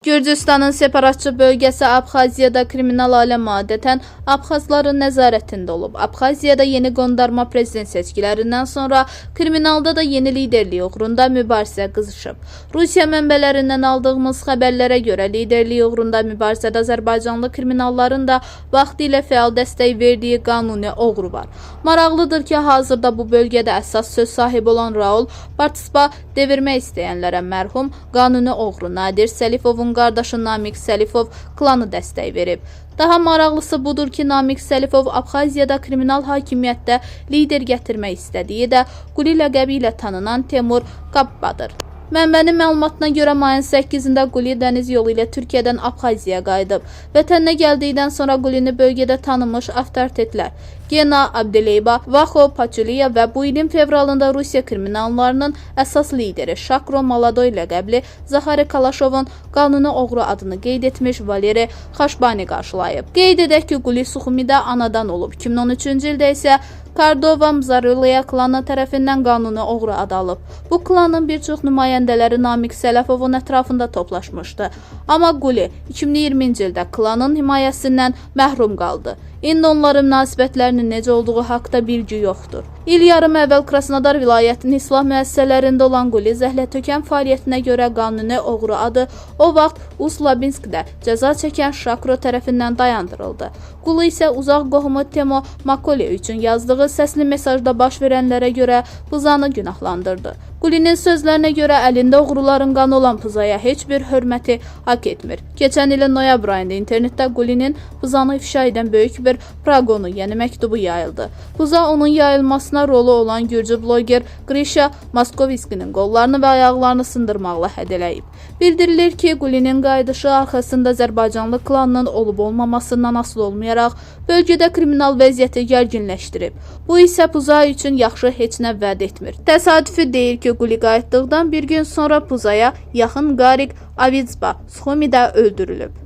Gürcüstanın separatçı bölgəsi Abxaziyada kriminal aləm adətən Abxazların nəzarətində olub. Abxaziyada yeni qondarma prezident seçkilərindən sonra kriminalda da yeni liderlik uğrunda mübarizə qızışıb. Rusiya mənbələrindən aldığımız xəbərlərə görə liderlik uğrunda mübarizədə Azərbaycanlı kriminalların da vaxtilə fəal dəstək verdiyi qanuni oğru var. Maraqlıdır ki, hazırda bu bölgədə əsas söz sahibi olan Raul Bartisba devirmək istəyənlərə mərhum qanuni oğru Nadir Səlifovun qardaşı Namiq Səlifov klanı dəstək verib. Daha maraqlısı budur ki, Namiq Səlifov Abxaziyada kriminal hakimiyyətdə lider gətirmək istədiyi də Quli ləqəbi ilə tanınan Temur Qabbadır. Mənbənin məlumatına görə mayın 8-də Quli dəniz yolu ilə Türkiyədən Abxaziyaya qayıdıb. Vətəninə gəldikdən sonra Qulini bölgədə tanınmış avtoritetlər Gena Abdeleyba, Vaxo Pachuliya və bu ilin fevralında Rusiya kriminallarının əsas lideri Şakro Maladoy ləqəbli Zaxari Kalaşovun qanuni oğru adını qeyd etmiş Valeri Xaşbani qarşılayıb. Qeyd edək ki, Quli Suxumidə anadan olub. 2013-cü ildə isə Kardova Mzarılıya klanı tərəfindən qanuni oğru adı alıb. Bu klanın bir çox nümayəndələri Namiq Səlifovun ətrafında toplaşmışdı. Amma Quli 2020-ci ildə klanın himayəsindən məhrum qaldı. İndi onların münasibətlərinin necə olduğu haqda bilgi yoxdur. İl yarım əvvəl Krasnodar vilayətinin islah müəssisələrində olan Quli zəhlətökən fəaliyyətinə görə qanuni oğru adı o vaxt Uslabinskdə cəza çəkən Şakro tərəfindən dayandırıldı. Quli isə uzaq qohumu Temo Makoli üçün yazdığı səsli mesajda baş verənlərə görə Pızanı günahlandırdı. Qulinin sözlərinə görə əlində oğruların qanı olan Pızaya heç bir hörməti haqq etmir. Keçən ilin noyabr ayında internetdə Qulinin Pızanı ifşa edən böyük bir praqonu, yəni məktubu yayıldı. Pıza onun yayılmasına rolu olan gürcü bloger Grisha Moskoviskinin qollarını və ayaqlarını sındırmaqla hədələyib. Bildirilir ki, Qulinin qayıdışı arxasında Azərbaycanlı klanının olub-olmamasından asılı olmayaraq bölgədə kriminal vəziyyəti gərginləşdirib. Bu isə Pıza üçün yaxşı heç nə vəd etmir. Təsadüfi deyil ki, Quli qayıtdıqdan bir gün sonra Pızaya yaxın Qarik Avizba Suxumidə öldürülüb.